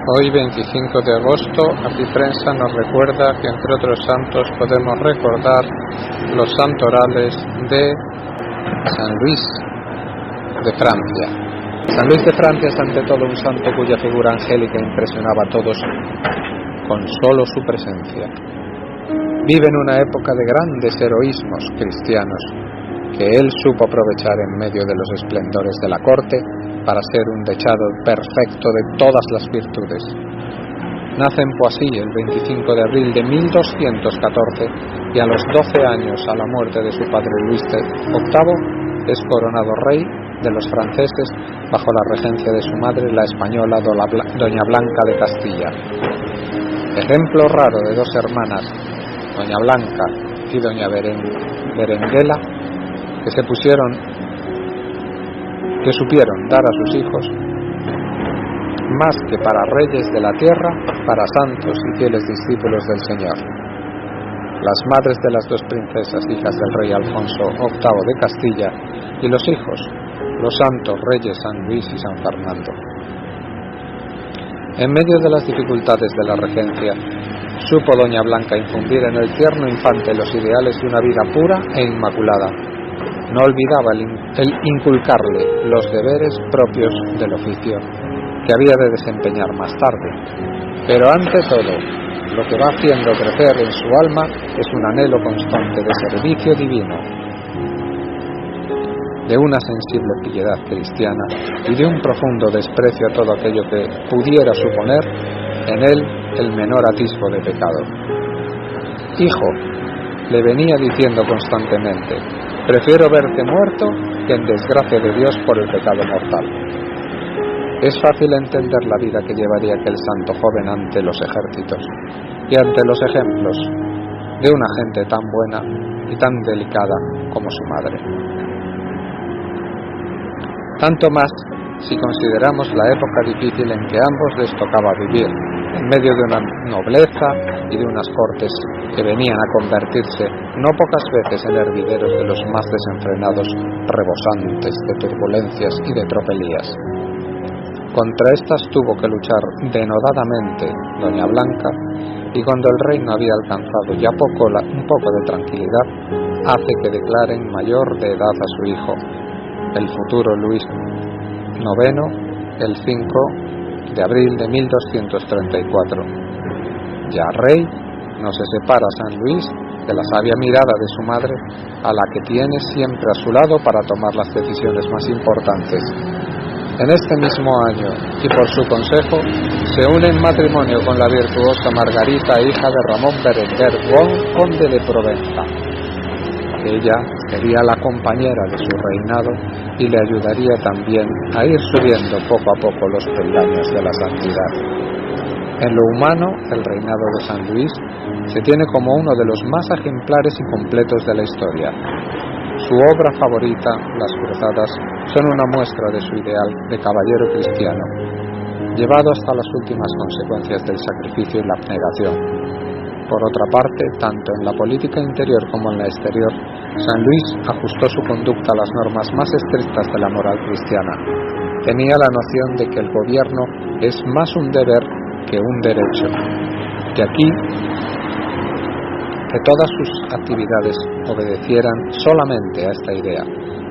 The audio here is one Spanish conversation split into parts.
Hoy, 25 de agosto, Apiprensa nos recuerda que, entre otros santos, podemos recordar los santorales de San Luis de Francia. San Luis de Francia es ante todo un santo cuya figura angélica impresionaba a todos con solo su presencia. Vive en una época de grandes heroísmos cristianos que él supo aprovechar en medio de los esplendores de la corte para ser un dechado perfecto de todas las virtudes. Nace en Poissy el 25 de abril de 1214 y a los 12 años, a la muerte de su padre Luis VIII, es coronado rey de los franceses bajo la regencia de su madre, la española Doña Blanca de Castilla. Ejemplo raro de dos hermanas, Doña Blanca y Doña Berenguela, que supieron dar a sus hijos más que para reyes de la tierra, para santos y fieles discípulos del Señor. Las madres de las dos princesas, hijas del rey Alfonso VIII de Castilla, y los hijos, los santos reyes San Luis y San Fernando. En medio de las dificultades de la regencia, supo Doña Blanca infundir en el tierno infante los ideales de una vida pura e inmaculada. No olvidaba el inculcarle los deberes propios del oficio que había de desempeñar más tarde. Pero ante todo, lo que va haciendo crecer en su alma es un anhelo constante de servicio divino, de una sensible piedad cristiana y de un profundo desprecio a todo aquello que pudiera suponer en él el menor atisbo de pecado. Hijo, le venía diciendo constantemente, prefiero verte muerto que en desgracia de Dios por el pecado mortal. Es fácil entender la vida que llevaría aquel santo joven ante los ejércitos y ante los ejemplos de una gente tan buena y tan delicada como su madre. Tanto más si consideramos la época difícil en que ambos les tocaba vivir, en medio de una nobleza y de unas cortes que venían a convertirse no pocas veces en hervideros de los más desenfrenados, rebosantes de turbulencias y de tropelías. Contra estas tuvo que luchar denodadamente Doña Blanca, y cuando el reino había alcanzado ya un poco de tranquilidad, hace que declaren mayor de edad a su hijo, el futuro Luis IX, el 5 de abril de 1234. Ya rey, no se separa San Luis de la sabia mirada de su madre, a la que tiene siempre a su lado para tomar las decisiones más importantes. En este mismo año, y por su consejo, se une en matrimonio con la virtuosa Margarita, hija de Ramón Berenguer Bon, conde de Provenza. Ella sería la compañera de su reinado y le ayudaría también a ir subiendo poco a poco los peldaños de la santidad. En lo humano, el reinado de San Luis se tiene como uno de los más ejemplares y completos de la historia. Su obra favorita, Las Cruzadas, son una muestra de su ideal de caballero cristiano, llevado hasta las últimas consecuencias del sacrificio y la abnegación. Por otra parte, tanto en la política interior como en la exterior, San Luis ajustó su conducta a las normas más estrictas de la moral cristiana. Tenía la noción de que el gobierno es más un deber que un derecho, que todas sus actividades obedecieran solamente a esta idea,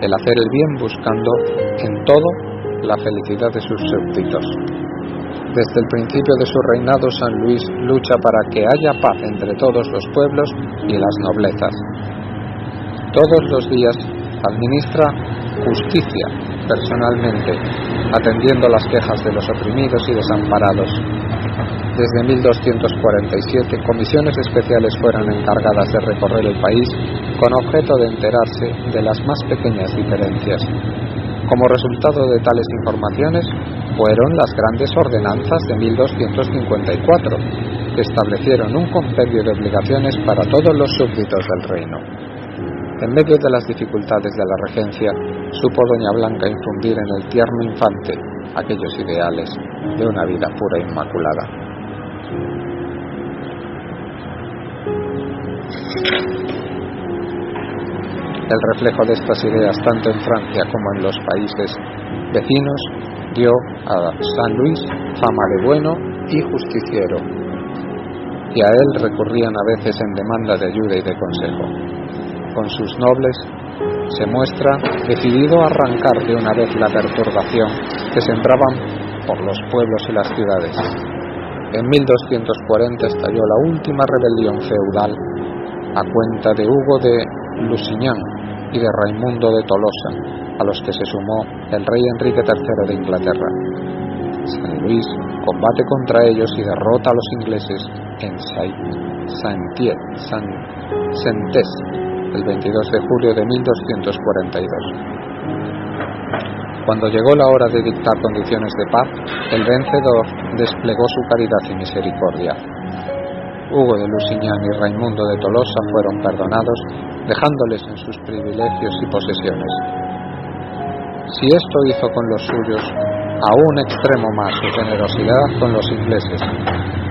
el hacer el bien buscando en todo la felicidad de sus súbditos. Desde el principio de su reinado, San Luis lucha para que haya paz entre todos los pueblos y las noblezas. Todos los días administra justicia personalmente, atendiendo las quejas de los oprimidos y desamparados. Desde 1247, comisiones especiales fueron encargadas de recorrer el país con objeto de enterarse de las más pequeñas diferencias. Como resultado de tales informaciones fueron las grandes ordenanzas de 1254, que establecieron un compendio de obligaciones para todos los súbditos del reino. En medio de las dificultades de la regencia, supo Doña Blanca infundir en el tierno infante aquellos ideales de una vida pura e inmaculada. El reflejo de estas ideas, tanto en Francia como en los países vecinos, dio a San Luis fama de bueno y justiciero, y a él recurrían a veces en demanda de ayuda y de consejo. Con sus nobles se muestra decidido a arrancar de una vez la perturbación que sembraban por los pueblos y las ciudades. En 1240 estalló la última rebelión feudal a cuenta de Hugo de Lusignan y de Raimundo de Tolosa, a los que se sumó el rey Enrique III de Inglaterra. San Luis combate contra ellos y derrota a los ingleses en Saintes el 22 de julio de 1242. Cuando llegó la hora de dictar condiciones de paz, el vencedor desplegó su caridad y misericordia. Hugo de Lusignan y Raimundo de Tolosa fueron perdonados, dejándoles en sus privilegios y posesiones. Si esto hizo con los suyos, a un extremo más su generosidad con los ingleses.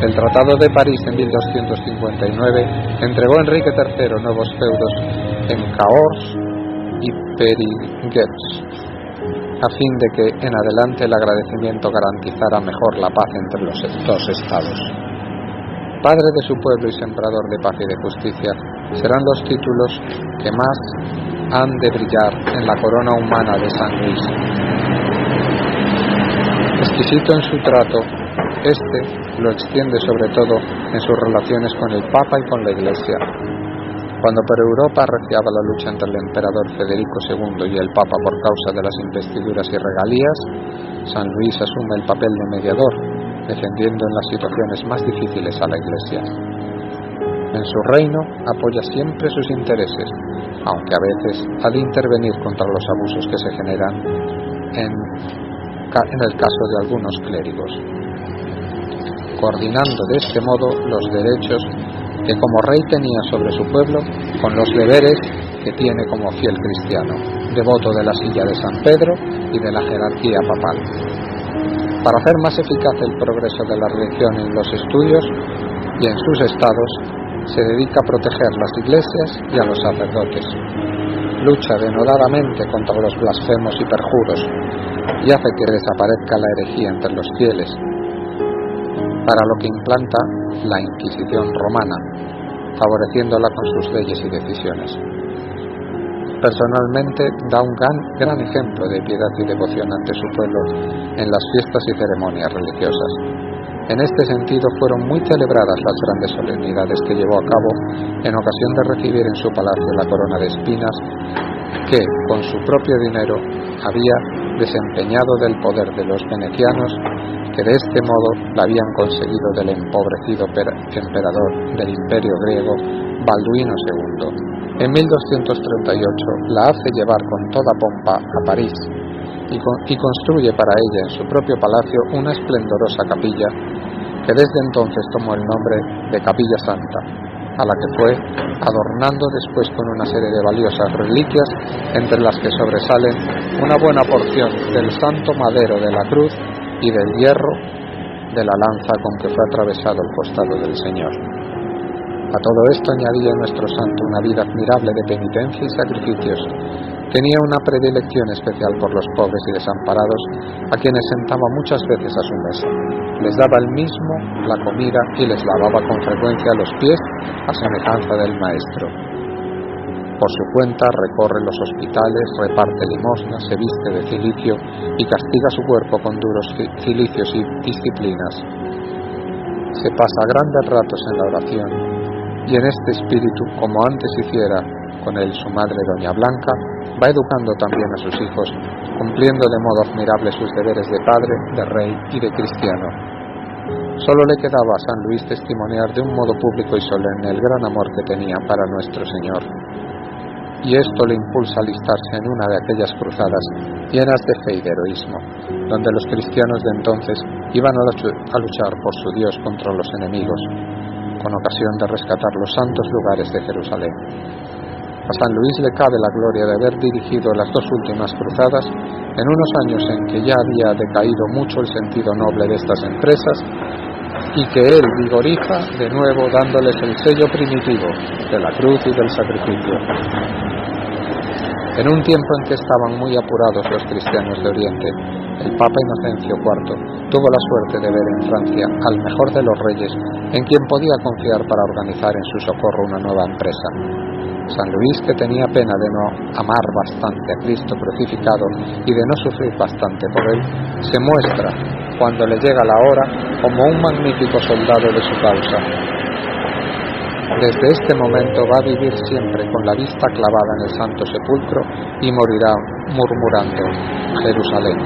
El Tratado de París en 1259 entregó a Enrique III nuevos feudos en Cahors y Périgueux, a fin de que en adelante el agradecimiento garantizara mejor la paz entre los dos estados. Padre de su pueblo y sembrador de paz y de justicia serán los títulos que más han de brillar en la corona humana de San Luis. Exquisito en su trato, este lo extiende sobre todo en sus relaciones con el Papa y con la Iglesia. Cuando por Europa arreciaba la lucha entre el emperador Federico II y el Papa por causa de las investiduras y regalías, San Luis asume el papel de mediador, defendiendo en las situaciones más difíciles a la Iglesia. En su reino apoya siempre sus intereses, aunque a veces ha de intervenir contra los abusos que se generan en el caso de algunos clérigos, coordinando de este modo los derechos que como rey tenía sobre su pueblo con los deberes que tiene como fiel cristiano, devoto de la silla de San Pedro y de la jerarquía papal. Para hacer más eficaz el progreso de la religión en los estudios y en sus estados, se dedica a proteger las iglesias y a los sacerdotes. Lucha denodadamente contra los blasfemos y perjuros y hace que desaparezca la herejía entre los fieles, para lo que implanta la Inquisición romana, favoreciéndola con sus leyes y decisiones. Personalmente da un gran ejemplo de piedad y devoción ante su pueblo en las fiestas y ceremonias religiosas. En este sentido fueron muy celebradas las grandes solemnidades que llevó a cabo en ocasión de recibir en su palacio la corona de espinas que, con su propio dinero, había desempeñado del poder de los venecianos, que de este modo la habían conseguido del empobrecido emperador del Imperio griego, Balduino II. En 1238 la hace llevar con toda pompa a París y construye para ella en su propio palacio una esplendorosa capilla que desde entonces tomó el nombre de Capilla Santa, a la que fue adornando después con una serie de valiosas reliquias, entre las que sobresalen una buena porción del santo madero de la cruz y del hierro de la lanza con que fue atravesado el costado del Señor. A todo esto añadía nuestro santo una vida admirable de penitencia y sacrificios. Tenía una predilección especial por los pobres y desamparados, a quienes sentaba muchas veces a su mesa. Les daba él mismo la comida y les lavaba con frecuencia los pies a semejanza del Maestro. Por su cuenta recorre los hospitales, reparte limosnas, se viste de cilicio y castiga su cuerpo con duros cilicios y disciplinas. Se pasa grandes ratos en la oración y en este espíritu, como antes hiciera con él su madre Doña Blanca, va educando también a sus hijos, cumpliendo de modo admirable sus deberes de padre, de rey y de cristiano. Solo le quedaba a San Luis testimoniar de un modo público y solemne el gran amor que tenía para nuestro Señor, y esto le impulsa a alistarse en una de aquellas cruzadas llenas de fe y de heroísmo, donde los cristianos de entonces iban a luchar por su Dios contra los enemigos, con ocasión de rescatar los santos lugares de Jerusalén. A San Luis le cabe la gloria de haber dirigido las dos últimas cruzadas en unos años en que ya había decaído mucho el sentido noble de estas empresas y que él vigoriza de nuevo dándoles el sello primitivo de la cruz y del sacrificio. En un tiempo en que estaban muy apurados los cristianos de Oriente, el Papa Inocencio IV tuvo la suerte de ver en Francia al mejor de los reyes, en quien podía confiar para organizar en su socorro una nueva empresa. San Luis, que tenía pena de no amar bastante a Cristo crucificado y de no sufrir bastante por él, se muestra, cuando le llega la hora, como un magnífico soldado de su causa. Desde este momento va a vivir siempre con la vista clavada en el Santo Sepulcro y morirá murmurando: Jerusalén.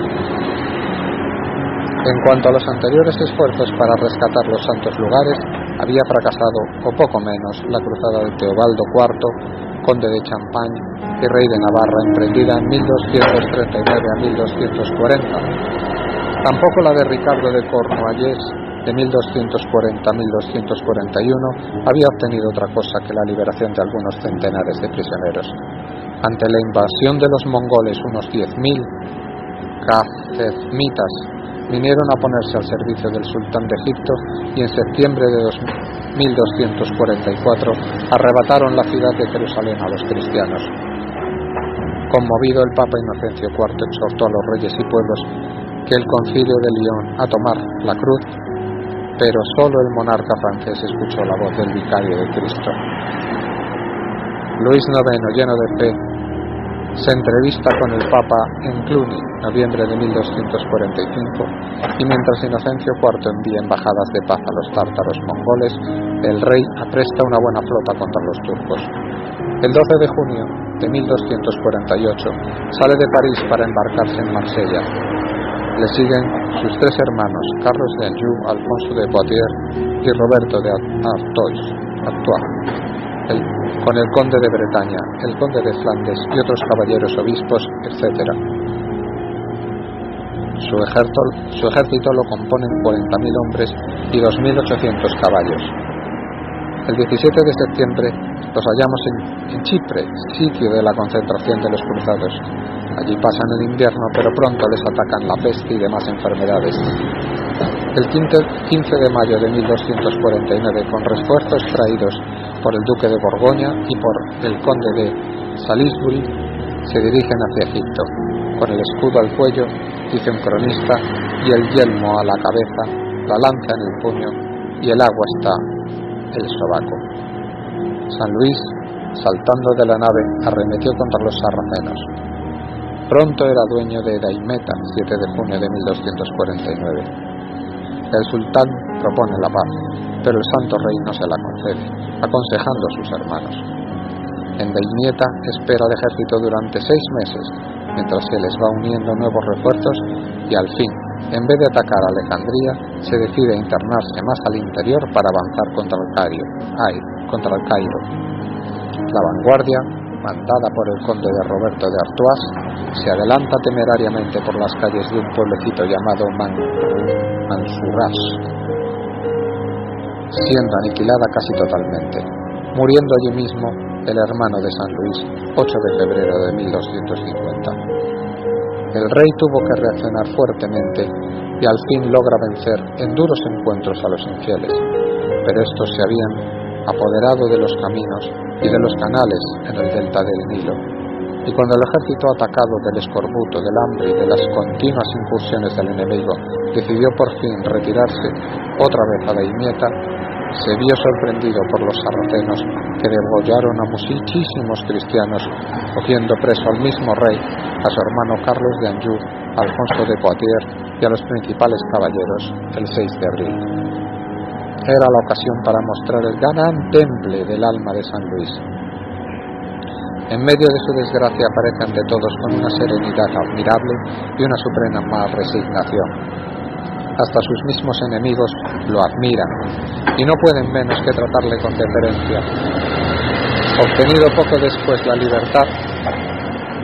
En cuanto a los anteriores esfuerzos para rescatar los santos lugares, había fracasado, o poco menos, la cruzada de Teobaldo IV, conde de Champagne y rey de Navarra, emprendida en 1239 a 1240. Tampoco la de Ricardo de Cornualles, de 1240 a 1241, había obtenido otra cosa que la liberación de algunos centenares de prisioneros. Ante la invasión de los mongoles, unos 10.000 cazezmitas vinieron a ponerse al servicio del sultán de Egipto y en septiembre de 1244 arrebataron la ciudad de Jerusalén a los cristianos. Conmovido, el Papa Inocencio IV exhortó a los reyes y pueblos que el concilio de Lyon a tomar la cruz, pero solo el monarca francés escuchó la voz del vicario de Cristo. Luis IX, lleno de fe, se entrevista con el Papa en Cluny, noviembre de 1245, y mientras Inocencio IV envía embajadas de paz a los tártaros mongoles, el rey apresta una buena flota contra los turcos. El 12 de junio de 1248 sale de París para embarcarse en Marsella. Le siguen sus tres hermanos, Carlos de Anjou, Alfonso de Poitiers y Roberto de Artois, con el conde de Bretaña, el conde de Flandes y otros caballeros obispos, etc. Su ejército lo componen 40.000 hombres y 2.800 caballos. El 17 de septiembre los hallamos en Chipre, sitio de la concentración de los cruzados. Allí pasan el invierno, pero pronto les atacan la peste y demás enfermedades. El 15 de mayo de 1249, con refuerzos traídos por el duque de Borgoña y por el conde de Salisbury, se dirigen hacia Egipto, con el escudo al cuello, dice un cronista, y el yelmo a la cabeza, la lanza en el puño y el agua está el sobaco. San Luis, saltando de la nave, arremetió contra los sarracenos. Pronto era dueño de Daimeta, 7 de junio de 1249. El sultán propone la paz, pero el santo rey no se la concede, aconsejando a sus hermanos. En Damieta espera al ejército durante 6 meses, mientras se les va uniendo nuevos refuerzos y al fin, en vez de atacar a Alejandría, se decide a internarse más al interior para avanzar contra el Cairo. La vanguardia, mandada por el conde de Roberto de Artois, se adelanta temerariamente por las calles de un pueblecito llamado Mansurras, siendo aniquilada casi totalmente, muriendo allí mismo el hermano de San Luis, 8 de febrero de 1250. El rey tuvo que reaccionar fuertemente y al fin logra vencer en duros encuentros a los infieles, pero estos se habían apoderado de los caminos y de los canales en el delta del Nilo, y cuando el ejército atacado del escorbuto, del hambre y de las continuas incursiones del enemigo decidió por fin retirarse otra vez a Damieta, se vio sorprendido por los sarracenos que degollaron a muchísimos cristianos, cogiendo preso al mismo rey, a su hermano Carlos de Anjou, Alfonso de Poitiers y a los principales caballeros el 6 de abril. Era la ocasión para mostrar el gran temple del alma de San Luis. En medio de su desgracia aparece ante todos con una serenidad admirable y una suprema resignación. Hasta sus mismos enemigos lo admiran y no pueden menos que tratarle con deferencia. Obtenido poco después la libertad,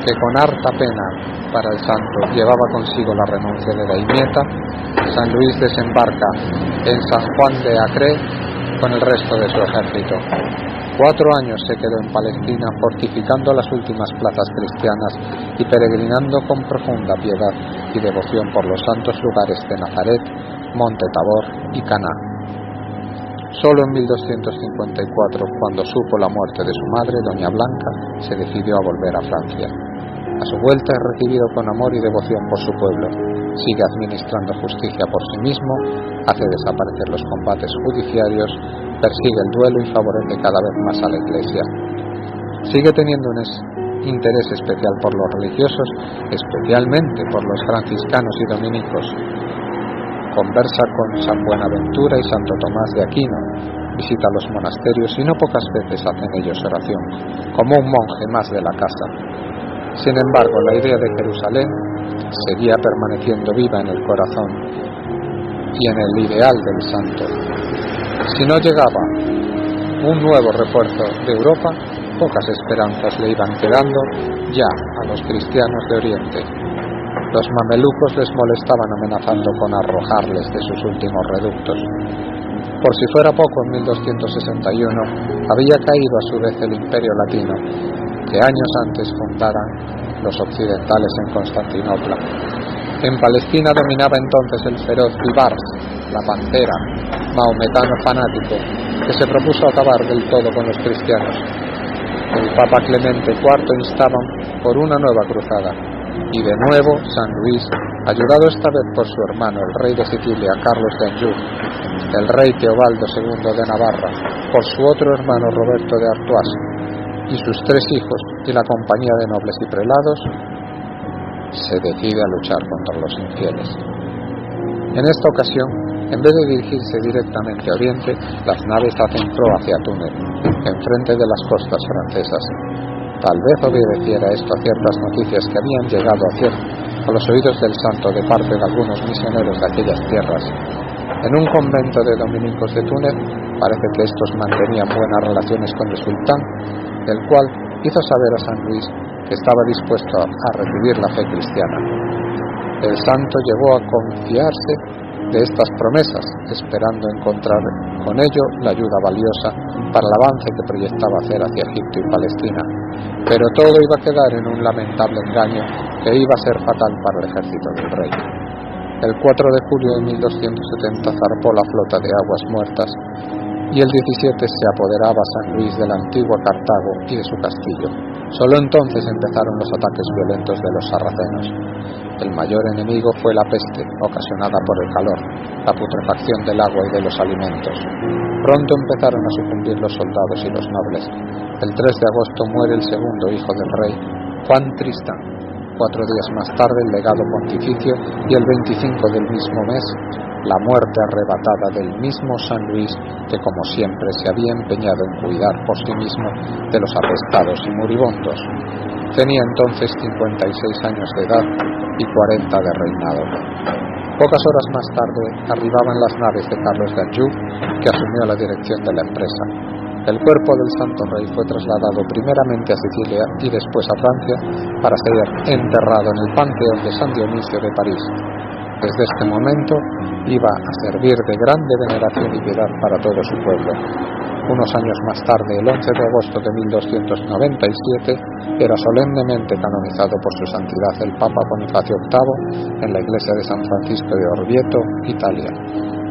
que con harta pena para el santo llevaba consigo la renuncia de Damieta, San Luis desembarca en San Juan de Acre con el resto de su ejército. 4 años se quedó en Palestina fortificando las últimas plazas cristianas y peregrinando con profunda piedad y devoción por los santos lugares de Nazaret, Monte Tabor y Caná. Solo en 1254, cuando supo la muerte de su madre, doña Blanca, se decidió a volver a Francia. A su vuelta es recibido con amor y devoción por su pueblo. Sigue administrando justicia por sí mismo, hace desaparecer los combates judiciarios, persigue el duelo y favorece cada vez más a la Iglesia. Sigue teniendo un interés especial por los religiosos, especialmente por los franciscanos y dominicos. Conversa con San Buenaventura y Santo Tomás de Aquino, visita los monasterios y no pocas veces hace en ellos oración, como un monje más de la casa. Sin embargo, la idea de Jerusalén seguía permaneciendo viva en el corazón y en el ideal del santo. Si no llegaba un nuevo refuerzo de Europa, pocas esperanzas le iban quedando ya a los cristianos de Oriente. Los mamelucos les molestaban amenazando con arrojarles de sus últimos reductos. Por si fuera poco, en 1261 había caído a su vez el Imperio Latino, que años antes fundaran los occidentales en Constantinopla. En Palestina dominaba entonces el feroz Bibars, la pantera, maometano fanático, que se propuso acabar del todo con los cristianos. El Papa Clemente IV instaba por una nueva cruzada, y de nuevo San Luis, ayudado esta vez por su hermano, el rey de Sicilia, Carlos de Anjou, el rey Teobaldo II de Navarra, por su otro hermano Roberto de Artois, y sus 3 hijos y la compañía de nobles y prelados, se decide a luchar contra los infieles. En esta ocasión, en vez de dirigirse directamente a Oriente, las naves hacen proa hacia Túnez, enfrente de las costas francesas. Tal vez obedeciera esto a ciertas noticias que habían llegado a los oídos del santo de parte de algunos misioneros de aquellas tierras. En un convento de dominicos de Túnez, parece que estos mantenían buenas relaciones con el sultán, el cual hizo saber a San Luis que estaba dispuesto a recibir la fe cristiana. El santo llegó a confiarse de estas promesas, esperando encontrar con ello la ayuda valiosa para el avance que proyectaba hacer hacia Egipto y Palestina. Pero todo iba a quedar en un lamentable engaño que iba a ser fatal para el ejército del rey. El 4 de julio de 1270 zarpó la flota de Aguas Muertas y el 17 se apoderaba San Luis de la antigua Cartago y de su castillo. Solo entonces empezaron los ataques violentos de los sarracenos. El mayor enemigo fue la peste, ocasionada por el calor, la putrefacción del agua y de los alimentos. Pronto empezaron a sucumbir los soldados y los nobles. El 3 de agosto muere el segundo hijo del rey, Juan Tristán. 4 días más tarde el legado pontificio y el 25 del mismo mes la muerte arrebatada del mismo San Luis, que como siempre se había empeñado en cuidar por sí mismo de los apestados y moribundos. Tenía entonces 56 años de edad y 40 de reinado. Pocas horas más tarde arribaban las naves de Carlos de Anjou, que asumió la dirección de la empresa. El cuerpo del Santo Rey fue trasladado primeramente a Sicilia y después a Francia para ser enterrado en el Panteón de San Dionisio de París. Desde este momento iba a servir de grande veneración y piedad para todo su pueblo. Unos años más tarde, el 11 de agosto de 1297, era solemnemente canonizado por su santidad el Papa Bonifacio VIII en la iglesia de San Francisco de Orvieto, Italia.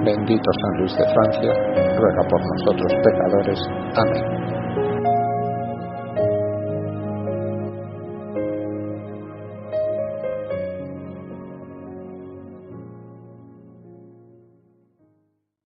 Bendito San Luis de Francia, ruega por nosotros pecadores. Amén.